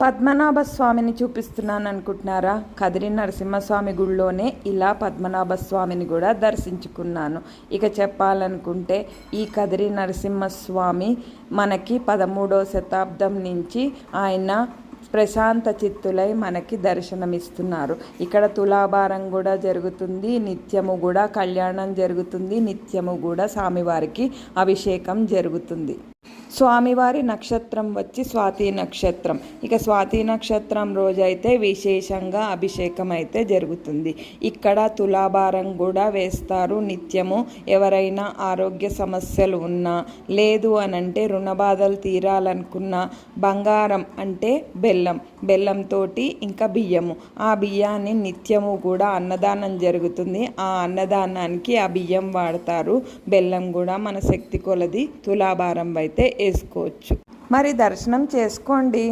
పద్మనాభ స్వామిని చూపిస్తున్నాను అనుకుంటున్నారా? కదిరి నరసింహస్వామి గుడిలోనే ఇలా పద్మనాభ స్వామిని కూడా దర్శించుకున్నాను. ఇక చెప్పాలనుకుంటే ఈ కదిరి నరసింహస్వామి మనకి 13వ శతాబ్దం నుంచి ఆయన ప్రశాంత చిత్తులై మనకి దర్శనమిస్తున్నారు. ఇక్కడ తులాభారం కూడా జరుగుతుంది, నిత్యము కూడా కళ్యాణం జరుగుతుంది, నిత్యము కూడా స్వామివారికి అభిషేకం జరుగుతుంది. స్వామివారి నక్షత్రం వచ్చి స్వాతి నక్షత్రం. ఇక స్వాతి నక్షత్రం రోజైతే విశేషంగా అభిషేకం అయితే జరుగుతుంది. ఇక్కడ తులాభారం కూడా వేస్తారు నిత్యము. ఎవరైనా ఆరోగ్య సమస్యలు ఉన్నా, లేదు అనంటే రుణబాధలు తీరాలనుకున్నా, బంగారం అంటే బెల్లంతో ఇంకా బియ్యము, ఆ బియ్యాన్ని నిత్యము కూడా అన్నదానం జరుగుతుంది. ఆ అన్నదానానికి ఆ బియ్యం వాడతారు. బెల్లం కూడా మన శక్తి కొలది తులాభారం అయితే వేసుకోవచ్చు. మరి దర్శనం చేసుకోండి.